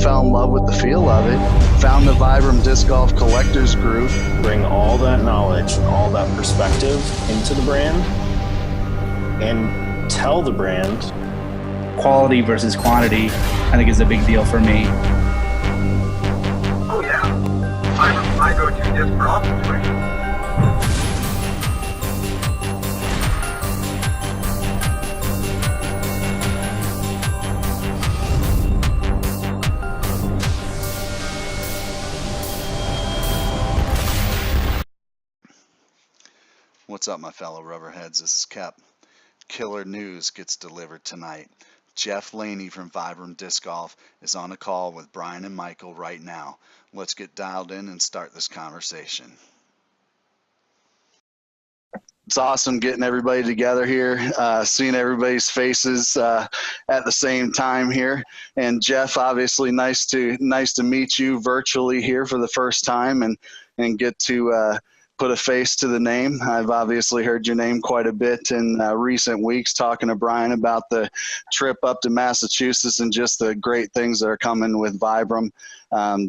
fell in love with the feel of it, found the Vibram Disc Golf Collectors Group. Bring all that knowledge and all that perspective into the brand and tell the brand. Quality versus quantity, I think, is a big deal for me. Oh yeah, Vibram's my go-to disc for all situations. What's up, my fellow rubberheads? This is Kep. Killer news gets delivered tonight. Jeff Laney from Vibram Disc Golf is on a call with Brian and Michael right now. Let's get dialed in and start this conversation. It's awesome getting everybody together here, seeing everybody's faces at the same time here. And Jeff, obviously nice to meet you virtually here for the first time and get to put a face to the name. I've obviously heard your name quite a bit in recent weeks, talking to Brian about the trip up to Massachusetts and just the great things that are coming with Vibram.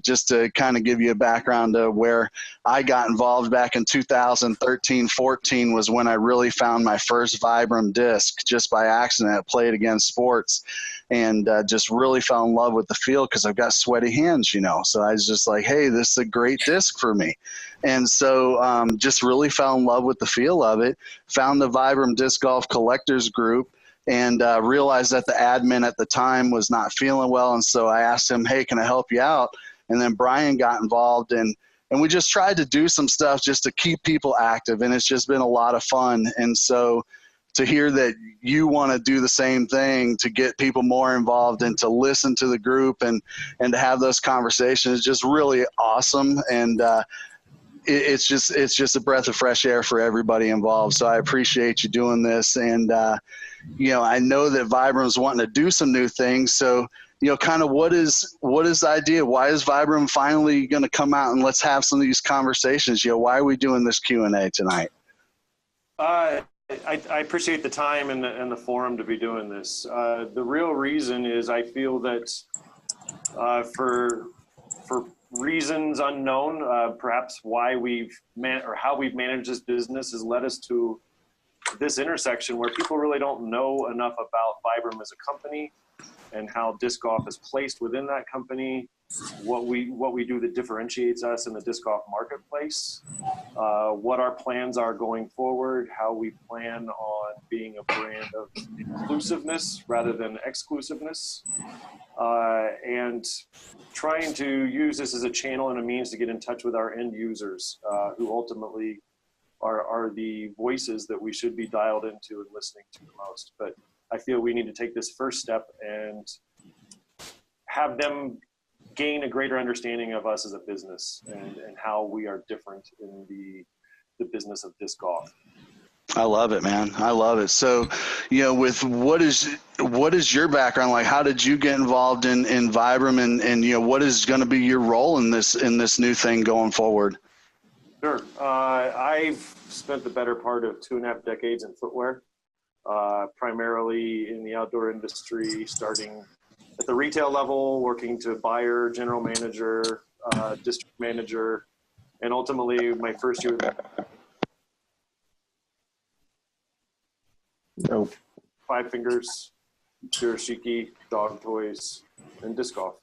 Just to kind of give you a background of where I got involved back in 2013-14 was when I really found my first Vibram disc just by accident. I played against sports and just really fell in love with the feel because I've got sweaty hands, you know. So I was just like, hey, this is a great disc for me. And so just really fell in love with the feel of it, found the Vibram Disc Golf Collectors Group, and realized that the admin at the time was not feeling well. And so I asked him, hey, can I help you out? And then Brian got involved, and we just tried to do some stuff just to keep people active. And it's just been a lot of fun. And so to hear that you want to do the same thing to get people more involved and to listen to the group and to have those conversations is just really awesome. And it's just a breath of fresh air for everybody involved. So I appreciate you doing this. And, you know, I know that Vibram's wanting to do some new things. So, you know, kind of what is the idea? Why is Vibram finally going to come out and let's have some of these conversations? You know, why are we doing this Q&A tonight? I appreciate the time and the forum to be doing this. The real reason is I feel that for reasons unknown, perhaps why how we've managed this business has led us to this intersection where people really don't know enough about Vibram as a company and how disc golf is placed within that company, what we do that differentiates us in the disc golf marketplace, what our plans are going forward, how we plan on being a brand of inclusiveness rather than exclusiveness, and trying to use this as a channel and a means to get in touch with our end users, who ultimately are the voices that we should be dialed into and listening to the most. But I feel we need to take this first step and have them gain a greater understanding of us as a business and how we are different in the business of disc golf. I love it, man. I love it. So, you know, with what is your background? Like, how did you get involved in Vibram and, you know, what is going to be your role in this new thing going forward? Sure. I've spent the better part of 2.5 decades in footwear, primarily in the outdoor industry, starting at the retail level, working to buyer, general manager, district manager, and ultimately my first year. Nope. Five Fingers, Shirashiki, dog toys, and disc golf.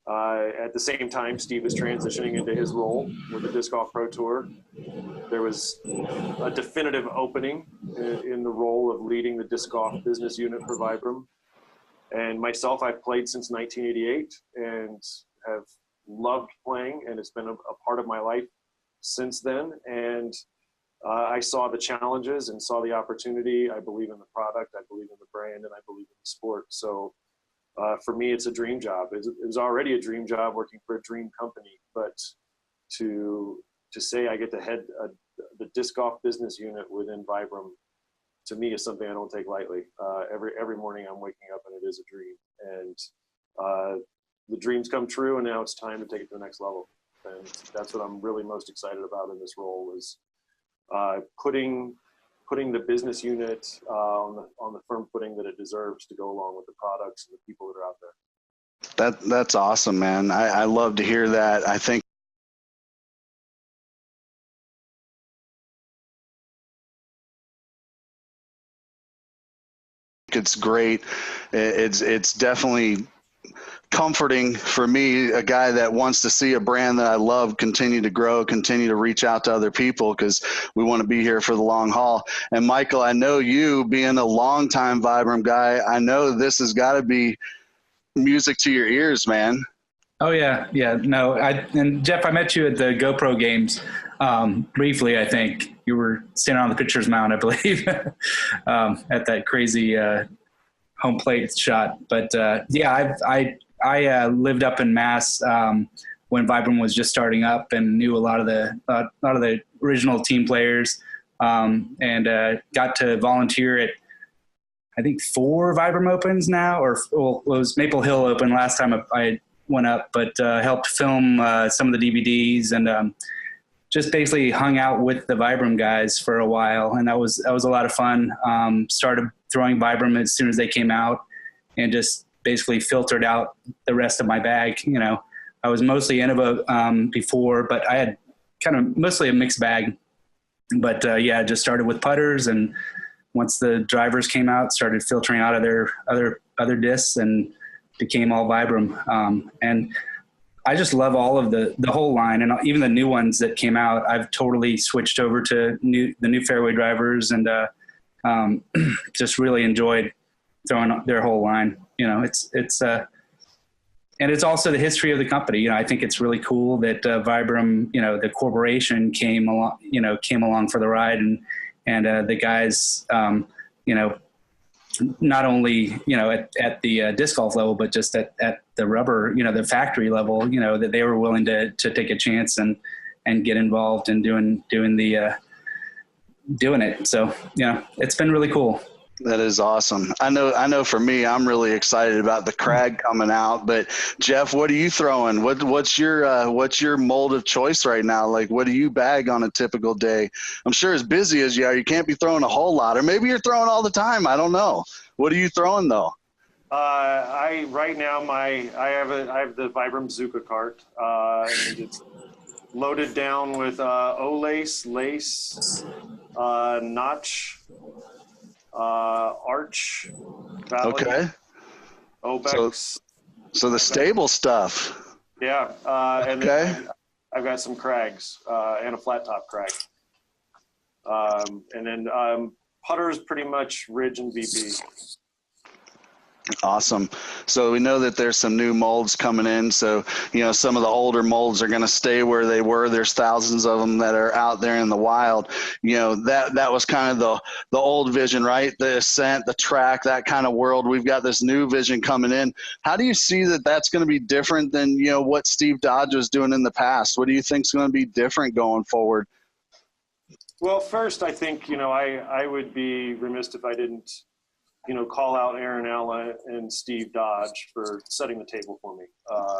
At the same time, Steve was transitioning into his role with the Disc Golf Pro Tour. There was a definitive opening in the role of leading the disc golf business unit for Vibram. And myself, I've played since 1988 and have loved playing, and it's been a part of my life since then. And I saw the challenges and saw the opportunity. I believe in the product, I believe in the brand, and I believe in the sport. So for me, it's a dream job. It was already a dream job working for a dream company, but to say I get to head the disc golf business unit within Vibram, to me, is something I don't take lightly. Every morning I'm waking up and it is a dream. And the dreams come true, and now it's time to take it to the next level. And that's what I'm really most excited about in this role, is putting the business unit on the firm footing that it deserves to go along with the products and the people that are out there. That's awesome, man. I love to hear that. I think it's great. It's definitely comforting for me, a guy that wants to see a brand that I love continue to grow, continue to reach out to other people, because we want to be here for the long haul. And Michael, I know you being a longtime Vibram guy, I know this has got to be music to your ears, man. Oh yeah. No, and Jeff, I met you at the GoPro games briefly. I think you were standing on the pitcher's mound, I believe, at that crazy home plate shot. But yeah, I lived up in Mass when Vibram was just starting up, and knew a lot of the original team players, and got to volunteer at, I think, 4 Vibram Opens now, or well, it was Maple Hill Open last time I went up, but helped film some of the DVDs, and just basically hung out with the Vibram guys for a while, and that was a lot of fun. Started throwing Vibram as soon as they came out, and just basically filtered out the rest of my bag. You know, I was mostly Innova before, but I had kind of mostly a mixed bag. But yeah, just started with putters, and once the drivers came out, started filtering out of their other discs, and became all Vibram. And I just love all of the whole line, and even the new ones that came out. I've totally switched over to the new fairway drivers, and just really enjoyed throwing their whole line. You know, it's and it's also the history of the company. You know, I think it's really cool that Vibram, you know, the corporation came along for the ride, and the guys, you know, not only, you know, at the disc golf level, but just at the rubber, you know, the factory level, you know, that they were willing to take a chance and get involved in doing it. So, you know, it's been really cool. That is awesome. I know for me, I'm really excited about the Crag coming out, but Jeff, what are you throwing? What's your mold of choice right now? Like, what do you bag on a typical day? I'm sure as busy as you are, you can't be throwing a whole lot, or maybe you're throwing all the time. I don't know. What are you throwing though? Right now I have the Vibram Zuka cart, and it's loaded down with O-lace, lace, notch, arch, valley, Okay. Obex. So the stable stuff. Yeah. And Okay. then I've got some crags, and a flat top crag. And then putters, pretty much Ridge and VB. Awesome. So we know that there's some new molds coming in. So, you know, some of the older molds are going to stay where they were. There's thousands of them that are out there in the wild. You know, that was kind of the old vision, right? The Ascent, the track, that kind of world. We've got this new vision coming in. How do you see that that's going to be different than, you know, what Steve Dodge was doing in the past? What do you think is going to be different going forward? Well, first, I think, you know, I would be remiss if I didn't, you know, call out Aaron Alla and Steve Dodge for setting the table for me.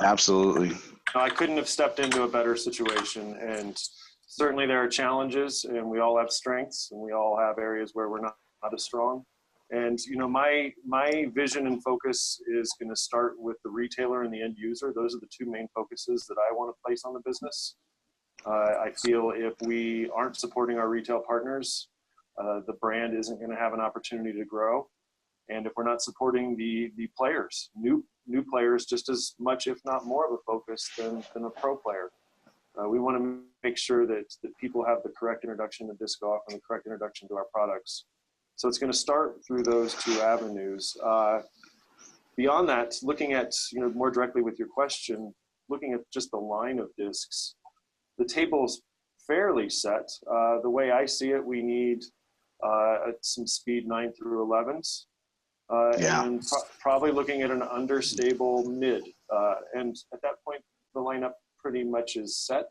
Absolutely. I couldn't have stepped into a better situation, and certainly there are challenges, and we all have strengths, and we all have areas where we're not as strong. And, you know, my vision and focus is going to start with the retailer and the end user. Those are the two main focuses that I want to place on the business. I feel if we aren't supporting our retail partners, the brand isn't going to have an opportunity to grow. And if we're not supporting the players, new players, just as much, if not more of a focus than a pro player. We want to make sure that people have the correct introduction to disc golf and the correct introduction to our products. So it's going to start through those two avenues. Beyond that, looking at, you know, more directly with your question, looking at just the line of discs, the table's fairly set. The way I see it, we need some speed 9 through 11s. And probably looking at an understable mid. And at that point, the lineup pretty much is set.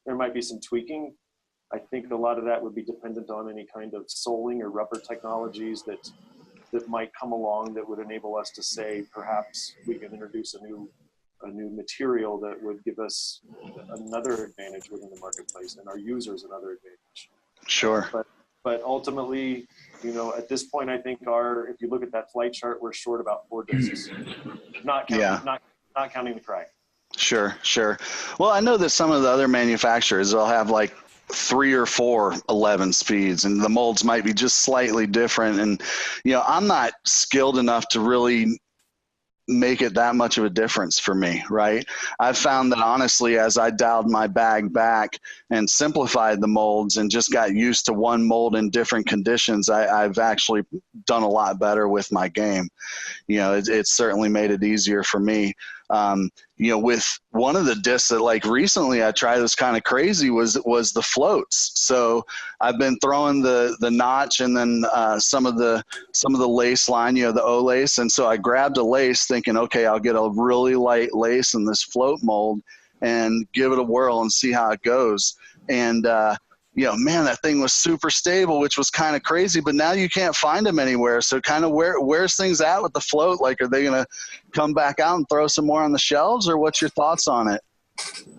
There might be some tweaking. I think a lot of that would be dependent on any kind of soling or rubber technologies that might come along that would enable us to say, perhaps we can introduce a new material that would give us another advantage within the marketplace and our users another advantage. Sure. But ultimately, you know, at this point, I think if you look at that flight chart, we're short about 4 discs. Not not counting the crack. Sure, sure. Well, I know that some of the other manufacturers, they'll have like 3 or 4 11 speeds, and the molds might be just slightly different. And, I'm not skilled enough to really make it that much of a difference for me, right? I've found that honestly, as I dialed my bag back and simplified the molds and just got used to one mold in different conditions, I've actually done a lot better with my game. It's certainly made it easier for me. With one of the discs that like recently I tried was kind of crazy was the floats. So I've been throwing the notch and then some of the lace line, the O lace. And so I grabbed a lace thinking, okay, I'll get a really light lace in this float mold and give it a whirl and see how it goes. And, man, that thing was super stable, which was kind of crazy, but now you can't find them anywhere. So kind of where's things at with the float? Like, are they going to come back out and throw some more on the shelves, or what's your thoughts on it?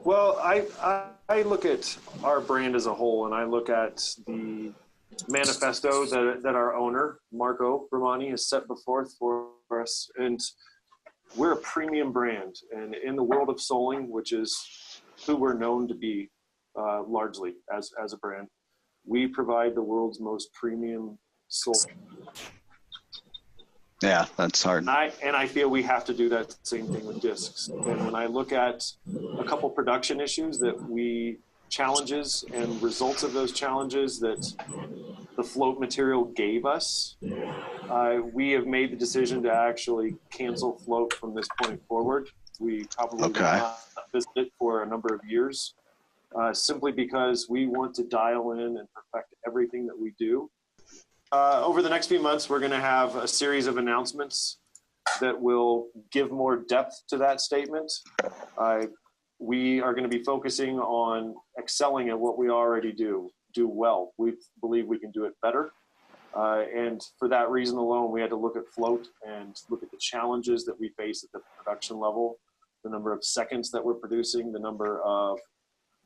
Well, I look at our brand as a whole, and I look at the manifesto that our owner, Marco Romani, has set before for us. And we're a premium brand. And in the world of soling, which is who we're known to be, largely as a brand, we provide the world's most premium sole. Yeah, that's hard. And I feel we have to do that same thing with discs. And when I look at a couple production issues challenges and results of those challenges that the float material gave us, we have made the decision to actually cancel float from this point forward. We probably will not visit it for a number of years. Simply because we want to dial in and perfect everything that we do. Over the next few months, we're going to have a series of announcements that will give more depth to that statement. We are going to be focusing on excelling at what we already do well. We believe we can do it better. And for that reason alone, we had to look at float and look at the challenges that we face at the production level, the number of seconds that we're producing, the number of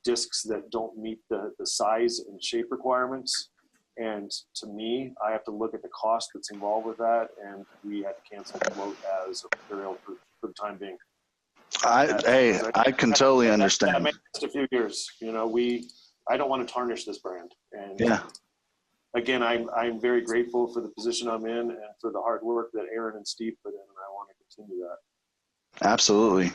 discs that don't meet the size and shape requirements. And to me, I have to look at the cost that's involved with that, and we had to cancel float as a material for the time being. I can totally understand. That may last a few years. I don't want to tarnish this brand. And again, I'm very grateful for the position I'm in and for the hard work that Aaron and Steve put in, and I want to continue that. Absolutely.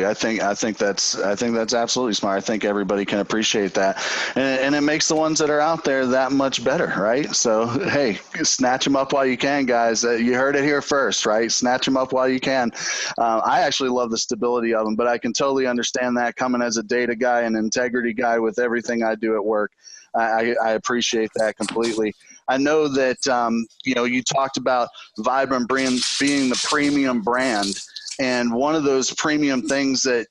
I think that's absolutely smart. I think everybody can appreciate that, and it makes the ones that are out there that much better, right? So hey, snatch them up while you can, guys. You heard it here first, right? Snatch them up while you can. I actually love the stability of them, but I can totally understand that coming as a data guy and integrity guy with everything I do at work. I appreciate that completely. I know that you talked about Vibram being the premium brand. And one of those premium things that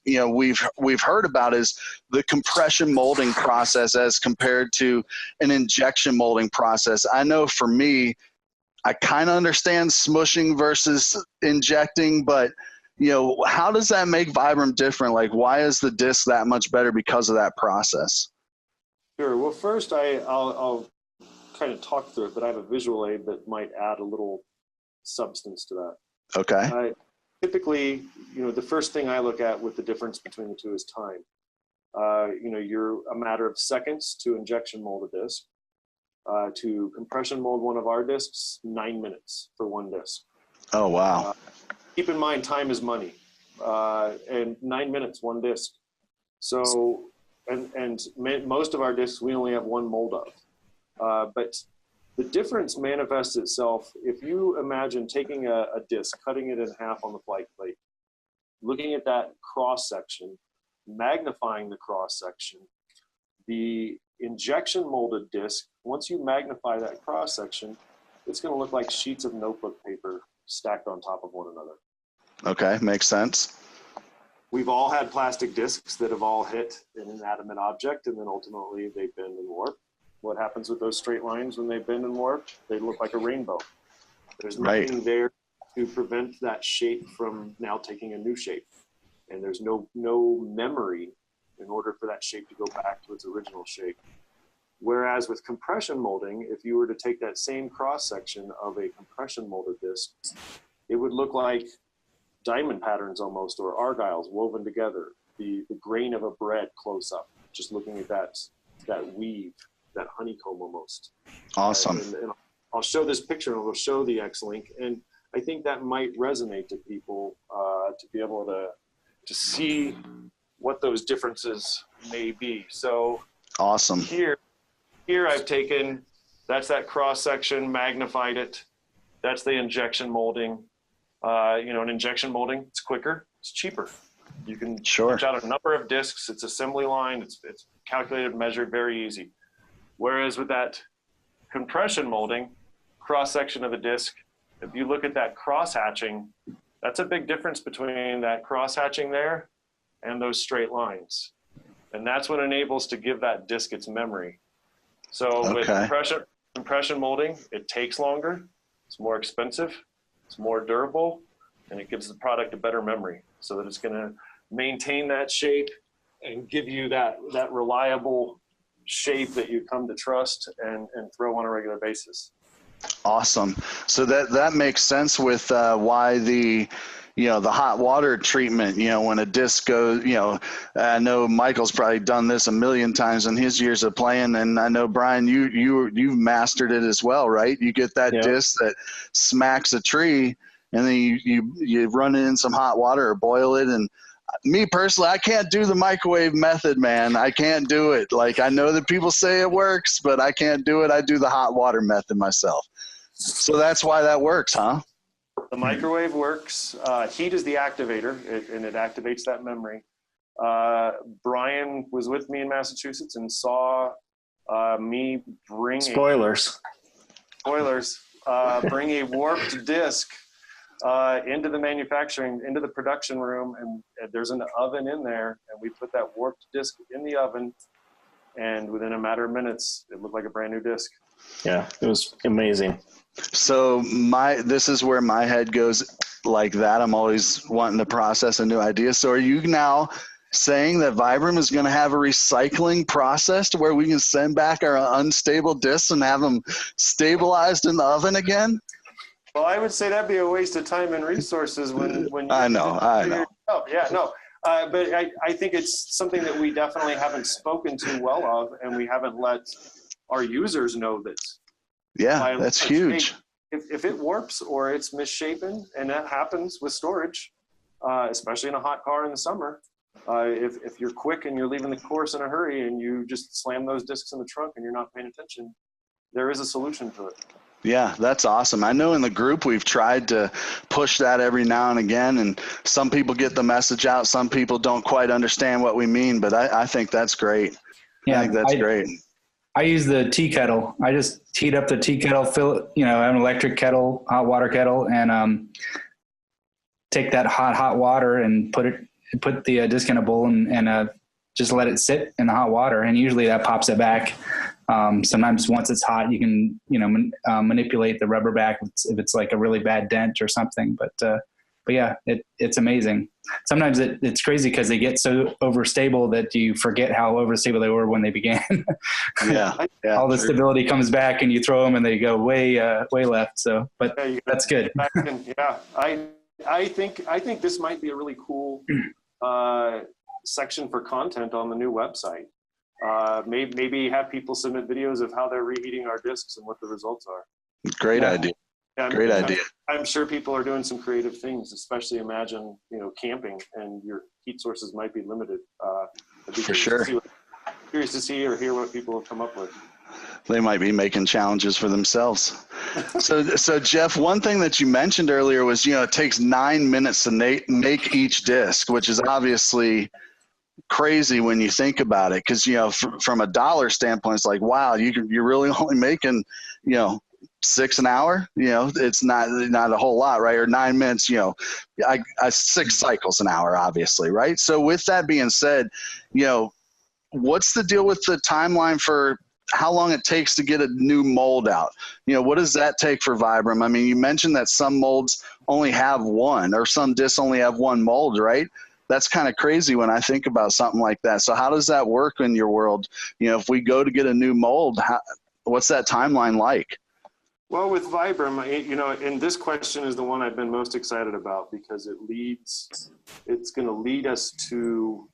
we've heard about is the compression molding process as compared to an injection molding process. I know for me, I kind of understand smushing versus injecting, but how does that make Vibram different? Like, why is the disc that much better because of that process? Sure. Well, first I'll kind of talk through it, but I have a visual aid that might add a little substance to that. Okay. Typically, the first thing I look at with the difference between the two is time. You're a matter of seconds to injection mold a disc. To compression mold one of our discs, 9 minutes for one disc. Oh, wow. Keep in mind, time is money. And 9 minutes, one disc. So, and most of our discs, we only have one mold of. But the difference manifests itself if you imagine taking a disc, cutting it in half on the flight plate, looking at that cross section, magnifying the cross section. The injection molded disc, once you magnify that cross section, it's going to look like sheets of notebook paper stacked on top of one another. Okay, makes sense. We've all had plastic discs that have all hit an inanimate object, and then ultimately they bend and warp. What happens with those straight lines when they bend and warp? They look like a rainbow. There's nothing there to prevent that shape from now taking a new shape. And there's no memory in order for that shape to go back to its original shape. Whereas with compression molding, if you were to take that same cross section of a compression molded disc, it would look like diamond patterns almost, or argyles woven together, the grain of a bread close up, just looking at that weave, that honeycomb almost. Awesome. And I'll show this picture, and we'll show the X-Link, and I think that might resonate to people to be able to see what those differences may be. So awesome. Here I've taken, that's that cross section, magnified it. That's the injection molding. An injection molding, it's quicker, it's cheaper. You can punch out a number of discs. It's assembly line. It's calculated, measured, very easy. Whereas with that compression molding, cross section of the disc, if you look at that cross hatching, that's a big difference between that cross hatching there and those straight lines. And that's what enables to give that disc its memory. So with compression molding, it takes longer, it's more expensive, it's more durable, and it gives the product a better memory so that it's going to maintain that shape and give you that reliable shape that you come to trust and throw on a regular basis. Awesome. So that makes sense with why the hot water treatment, when a disc goes, I know Michael's probably done this a million times in his years of playing. And I know, Brian, you've mastered it as well, right? You get that disc that smacks a tree, and then you run it in some hot water or boil it. And me personally, I can't do the microwave method, man. I can't do it. Like, I know that people say it works, but I can't do it. I do the hot water method myself. So that's why that works, huh? The microwave works. Heat is the activator, and it activates that memory. Brian was with me in Massachusetts and saw me bring Spoilers. Bring a warped disc into the production room, and there's an oven in there, and we put that warped disc in the oven, and within a matter of minutes, it looked like a brand new disc. Yeah, it was amazing. So this is where my head goes like that. I'm always wanting to process a new idea. So are you now saying that Vibram is going to have a recycling process to where we can send back our unstable discs and have them stabilized in the oven again? Well, I would say that'd be a waste of time and resources when you I know. Yeah, no. But I think it's something that we definitely haven't spoken to well of, and we haven't let our users know that. Yeah, that's huge. If it warps or it's misshapen, and that happens with storage, especially in a hot car in the summer, if you're quick and you're leaving the course in a hurry and you just slam those discs in the trunk and you're not paying attention, there is a solution to it. Yeah, that's awesome. I know in the group we've tried to push that every now and again, and some people get the message out. Some people don't quite understand what we mean, but I think that's great. Yeah, I think that's great. I use the tea kettle. I just heat up the tea kettle, fill it, an electric kettle, hot water kettle, and take that hot water and put the disc in a bowl and just let it sit in the hot water. And usually that pops it back. Sometimes once it's hot, you can, manipulate the rubber back if it's like a really bad dent or something. But yeah, it's amazing. Sometimes it's crazy because they get so overstable that you forget how overstable they were when they began. Yeah. All the stability comes back and you throw them and they go way left. So, but that's good. Yeah. I think this might be a really cool section for content on the new website. Maybe have people submit videos of how they're reheating our discs and what the results are. Great idea. Yeah, Great idea. I'm sure people are doing some creative things, especially imagine, camping and your heat sources might be limited. For sure. Curious to see or hear what people have come up with. They might be making challenges for themselves. So Jeff, one thing that you mentioned earlier was, it takes 9 minutes to make each disc, which is obviously crazy when you think about it. Cause from a dollar standpoint, it's like, wow, you're really only making, 6 an hour, it's not a whole lot, right? Or 9 minutes, 6 cycles an hour, obviously. Right. So with that being said, what's the deal with the timeline for how long it takes to get a new mold out? What does that take for Vibram? I mean, you mentioned that some molds only have one, or some discs only have one mold, right? That's kind of crazy when I think about something like that. So how does that work in your world? If we go to get a new mold, what's that timeline like? Well, with Vibram, you know, and this question is the one I've been most excited about because it's going to lead us to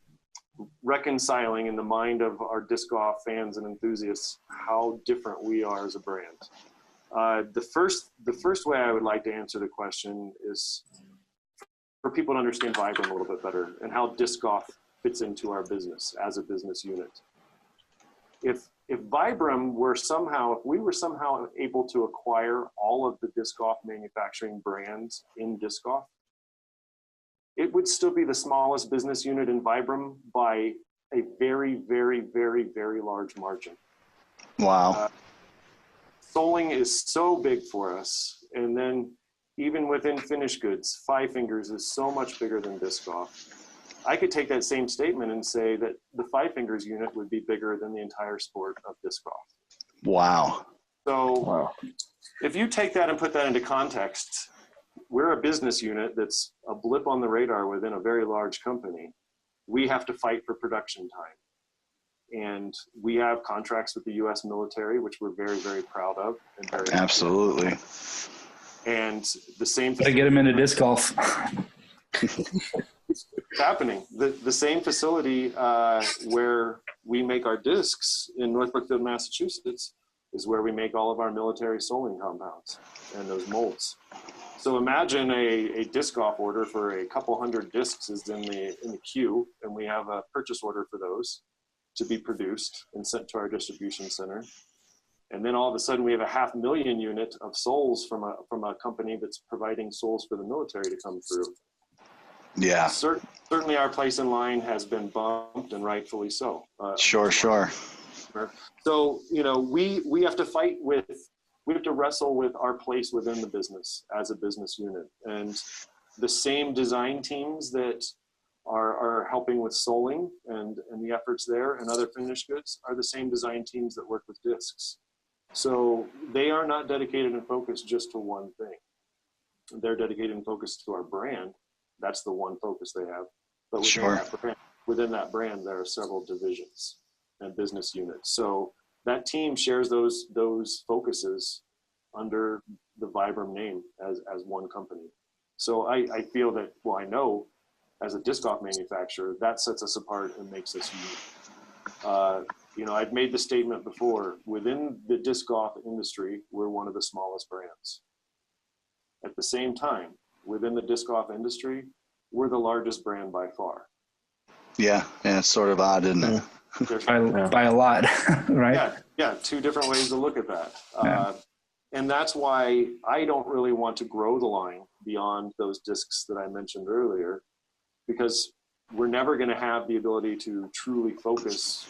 reconciling in the mind of our disc golf fans and enthusiasts how different we are as a brand. The first way I would like to answer the question is for people to understand Vibram a little bit better and how disc golf fits into our business as a business unit. If Vibram were somehow, if we were somehow able to acquire all of the disc golf manufacturing brands in disc golf, it would still be the smallest business unit in Vibram by a very, very, very, very large margin. Wow. Soling is so big for us. And then even within finished goods, Five Fingers is so much bigger than disc golf. I could take that same statement and say that the Five Fingers unit would be bigger than the entire sport of disc golf. Wow. So if you take that and put that into context, we're a business unit that's a blip on the radar within a very large company. We have to fight for production time. And we have contracts with the U.S. military, which we're very, very proud of. And very Absolutely. And the same to get them into disc golf. It's happening. The same facility where we make our discs in North Brookfield, Massachusetts, is where we make all of our military soling compounds and those molds. So imagine a disc golf order for a couple hundred discs is in the queue, and we have a purchase order for those to be produced and sent to our distribution center. And then all of a sudden we have a 500,000 unit of soles from a company that's providing soles for the military to come through. Yeah. Certainly our place in line has been bumped, and rightfully so. Sure. So, you know, we have to fight with, we have to wrestle with our place within the business as a business unit. And the same design teams that are helping with soling and the efforts there and other finished goods are the same design teams that work with discs. So they are not dedicated and focused just to one thing. They're dedicated and focused to our brand. That's the one focus they have. But within that brand, there are several divisions and business units. So that team shares those focuses under the Vibram name as one company. So I feel that, well, I know as a disc golf manufacturer, that sets us apart and makes us unique. You know, I've made the statement before, within the disc golf industry, we're one of the smallest brands. At the same time, within the disc golf industry, we're the largest brand by far. Yeah, it's sort of odd, isn't it? By a lot, right? Yeah, two different ways to look at that. And that's why I don't really want to grow the line beyond those discs that I mentioned earlier, because we're never going to have the ability to truly focus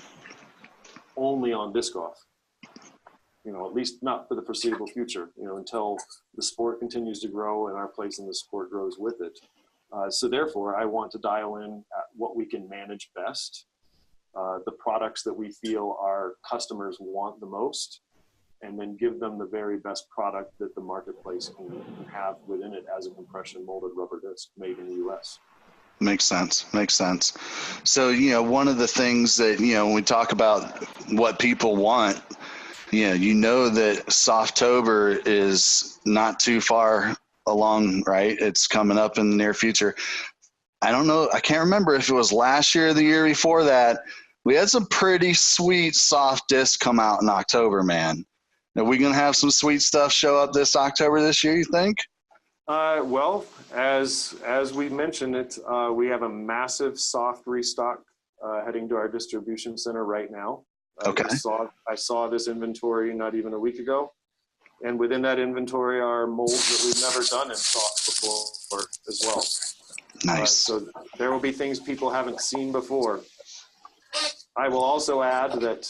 only on disc golf. You know, at least not for the foreseeable future, you know, until the sport continues to grow and our place in the sport grows with it. So therefore, I want to dial in at what we can manage best, the products that we feel our customers want the most, and then give them the very best product that the marketplace can have within it as a compression molded rubber disc made in the U.S. Makes sense. So, you know, one of the things that, you know, when we talk about what people want, you know that Softtober is not too far along, right? It's coming up in the near future. I don't know. I can't remember if it was last year or the year before that. We had some pretty sweet soft discs come out in October, man. Are we going to have some sweet stuff show up this October this year, you think? Well, as we mentioned it, we have a massive soft restock heading to our distribution center right now. Okay. I saw this inventory not even a week ago. And within that inventory are molds that we've never done in soft before as well. Nice. So there will be things people haven't seen before. I will also add that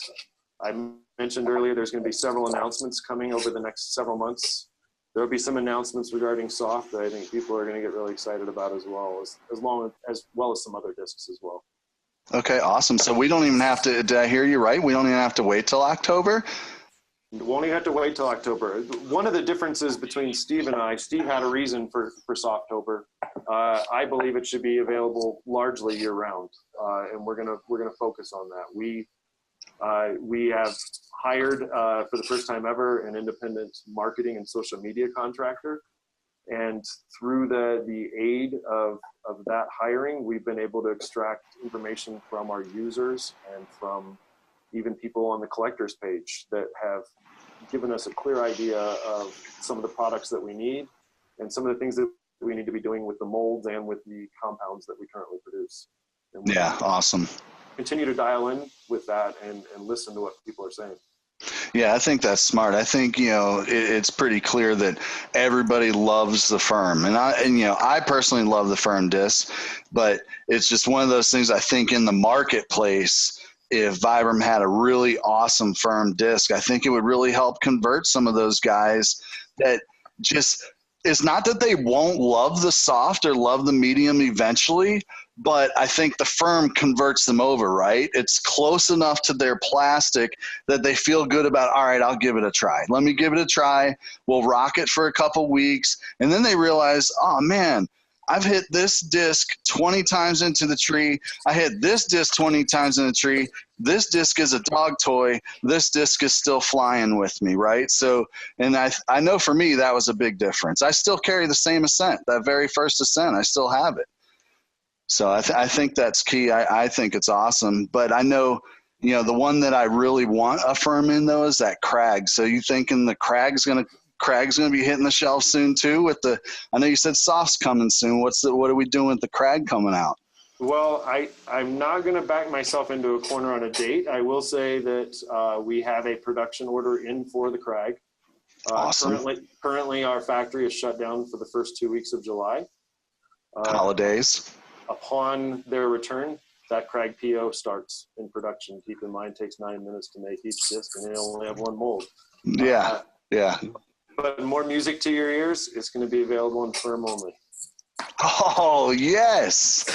I mentioned earlier there's going to be several announcements coming over the next several months. There will be some announcements regarding soft that I think people are going to get really excited about as well as some other discs as well. Okay, awesome. So we don't even have to, did I hear you right? We don't even have to wait till October? We won't even have to wait till October. One of the differences between Steve and I, Steve had a reason for Softtober. I believe it should be available largely year round, and we're gonna focus on that. We have hired for the first time ever an independent marketing and social media contractor. And through the aid of that hiring, we've been able to extract information from our users and from even people on the collector's page that have given us a clear idea of some of the products that we need and some of the things that we need to be doing with the molds and with the compounds that we currently produce. And Yeah, awesome. Continue to dial in with that and listen to what people are saying. Yeah, I think that's smart. I think, it's pretty clear that everybody loves the firm. And I personally love the firm disc, but it's just one of those things. I think in the marketplace, if Vibram had a really awesome firm disc, I think it would really help convert some of those guys that just, it's not that they won't love the soft or love the medium eventually, but I think the firm converts them over, right? It's close enough to their plastic that they feel good about, all right, I'll give it a try. Let me give it a try. We'll rock it for a couple weeks. And then they realize, oh man, I've hit this disc 20 times into the tree. I hit this disc 20 times in the tree. This disc is a dog toy. This disc is still flying with me, right? So, and I know for me, that was a big difference. I still carry the same Ascent, that very first Ascent. I still have it. So I think that's key. I think it's awesome. But I know, the one that I really want a firm in, though, is that Crag. So you thinking the Crag's gonna be hitting the shelf soon too? I know you said soft's coming soon. What are we doing with the Crag coming out? Well, I'm not going to back myself into a corner on a date. I will say that we have a production order in for the Crag. Awesome. Currently, our factory is shut down for the first 2 weeks of July. Holidays. Upon their return, that Crag PO starts in production. Keep in mind, it takes 9 minutes to make each disc, and they only have one mold. Yeah. But more music to your ears, it's going to be available in firm only. Oh, yes.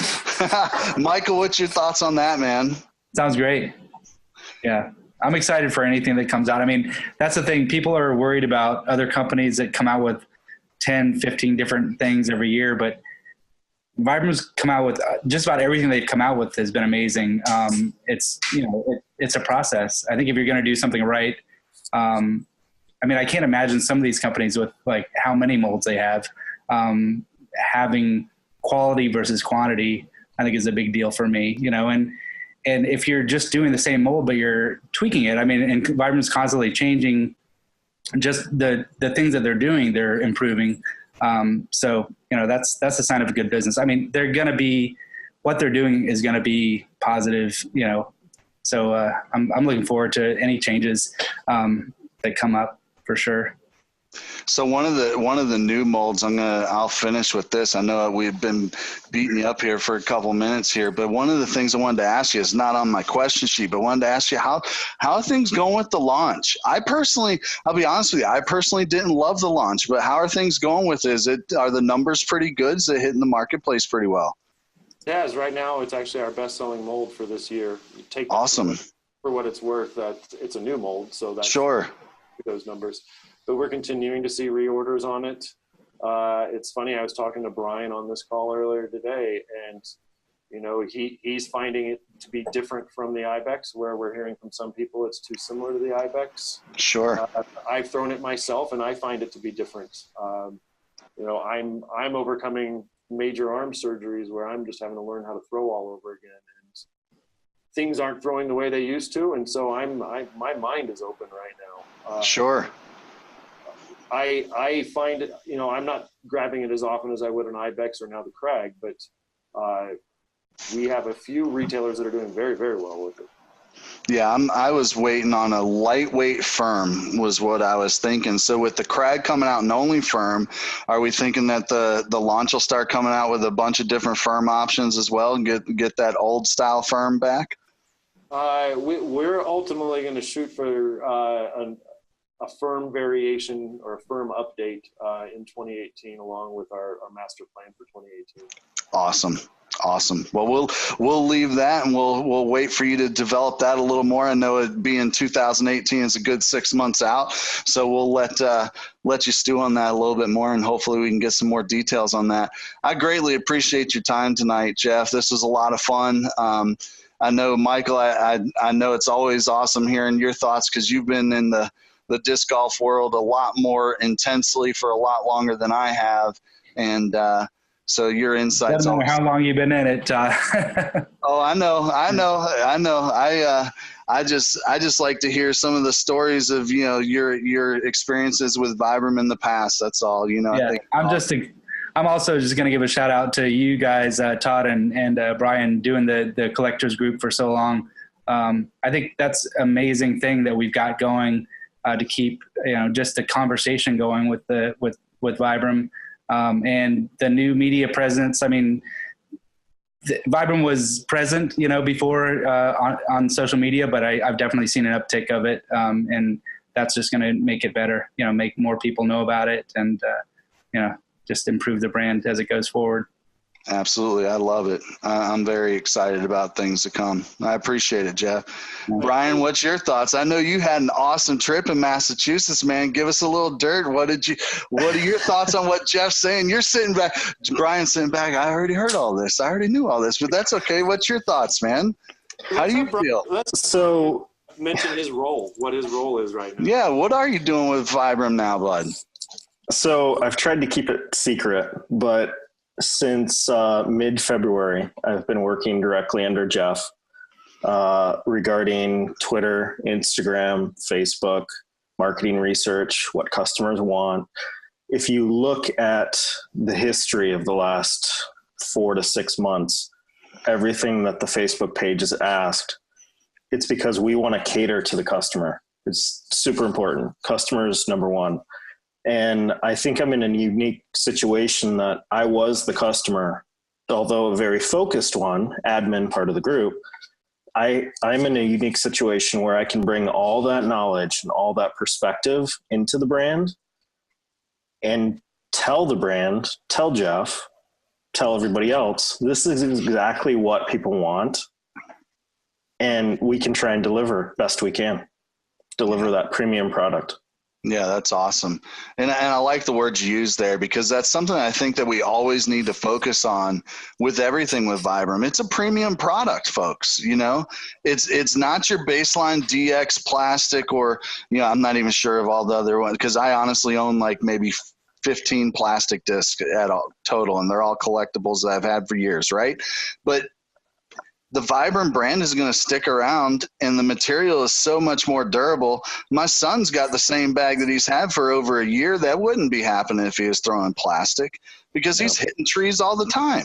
Michael, what's your thoughts on that, man? Sounds great. Yeah. I'm excited for anything that comes out. I mean, that's the thing. People are worried about other companies that come out with 10, 15 different things every year, but Vibram's come out with just about everything they've come out with has been amazing. It's a process. I think if you're going to do something right, I can't imagine some of these companies with like how many molds they have, having quality versus quantity, I think is a big deal for me, and if you're just doing the same mold, but you're tweaking it, and Vibram's constantly changing just the things that they're doing, they're improving. So, that's a sign of a good business. They're going to be, what they're doing is going to be positive, so, I'm looking forward to any changes, that come up for sure. So one of the new molds, I'll finish with this. I know we've been beating you up here for a couple minutes here, but one of the things I wanted to ask you is not on my question sheet, but wanted to ask you how are things going with the launch? I'll be honest with you, I personally didn't love the launch, but how are things going with it? Are the numbers pretty good? Is it hitting the marketplace pretty well? Yeah, as right now, it's actually our best-selling mold for this year. You take awesome. For what it's worth, that it's a new mold, so that's sure those numbers. But we're continuing to see reorders on it. It's funny, I was talking to Brian on this call earlier today, and he's finding it to be different from the Ibex, where we're hearing from some people it's too similar to the Ibex. Sure. I've thrown it myself, and I find it to be different. I'm overcoming major arm surgeries where I'm just having to learn how to throw all over again, and things aren't throwing the way they used to, and so my mind is open right now. Sure. I find, I'm not grabbing it as often as I would an Ibex or now the Crag, but we have a few retailers that are doing very, very well with it. Yeah, I was waiting on a lightweight firm was what I was thinking. So with the Crag coming out and only firm, are we thinking that the launch will start coming out with a bunch of different firm options as well and get that old style firm back? We're ultimately going to shoot for a firm variation or a firm update in 2018, along with our master plan for 2018. Awesome. Well, we'll leave that and we'll wait for you to develop that a little more. I know it being 2018 is a good 6 months out, so we'll let you stew on that a little bit more, and hopefully we can get some more details on that. I greatly appreciate your time tonight, Jeff. This was a lot of fun. I know, Michael, I know it's always awesome hearing your thoughts because you've been in the disc golf world a lot more intensely for a lot longer than I have. And so your insights. Doesn't matter how long you've been in it, Todd. Oh, I know. I just like to hear some of the stories of, you know, your experiences with Vibram in the past. That's all, you know. Yeah, I'm also just going to give a shout out to you guys, Todd and Brian, doing the collectors group for so long. I think that's an amazing thing that we've got going to keep, you know, just the conversation going with Vibram, and the new media presence. I mean, Vibram was present, you know, before on social media, but I've definitely seen an uptick of it, and that's just going to make it better. You know, make more people know about it, and you know, just improve the brand as it goes forward. Absolutely. I love it. I'm very excited about things to come. I appreciate it, Jeff. Brian, what's your thoughts? I know you had an awesome trip in Massachusetts, man. Give us a little dirt. What are your thoughts on what Jeff's saying? You're sitting back, Brian's sitting back. I already heard all this. I already knew all this, but that's okay. What's your thoughts, man? How do you feel? So mention his role, what his role is right now. Yeah. What are you doing with Vibram now, bud? So I've tried to keep it secret, but since mid-February, I've been working directly under Jeff regarding Twitter, Instagram, Facebook, marketing research, what customers want. If you look at the history of the last 4 to 6 months, everything that the Facebook page has asked, it's because we want to cater to the customer. It's super important. Customers number one. And I think I'm in a unique situation that I was the customer, although a very focused one, admin part of the group. I'm in a unique situation where I can bring all that knowledge and all that perspective into the brand and tell the brand, tell Jeff, tell everybody else, this is exactly what people want. And we can try and deliver best we can, deliver that premium product. Yeah, that's awesome. And I like the words you used there because that's something I think that we always need to focus on with everything with Vibram. It's a premium product, folks. You know, it's not your baseline DX plastic or, you know, I'm not even sure of all the other ones because I honestly own like maybe 15 plastic discs at all total, and they're all collectibles that I've had for years, right? But the Vibram brand is going to stick around and the material is so much more durable. My son's got the same bag that he's had for over a year. That wouldn't be happening if he was throwing plastic because he's hitting trees all the time.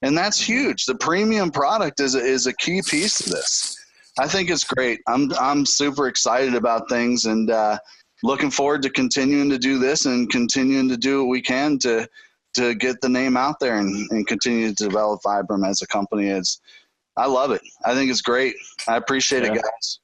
And that's huge. The premium product is a key piece to this. I think it's great. I'm super excited about things and looking forward to continuing to do this and continuing to do what we can to get the name out there and continue to develop Vibram as a company. I love it. I think it's great. I appreciate it, guys.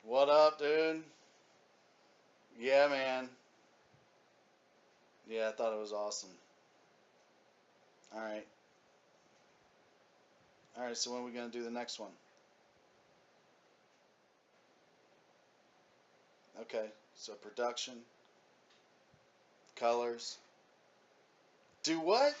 What up, dude? Yeah, man. Yeah, I thought it was awesome. All right. All right, so when are we going to do the next one? Okay, so production, colors. Do what?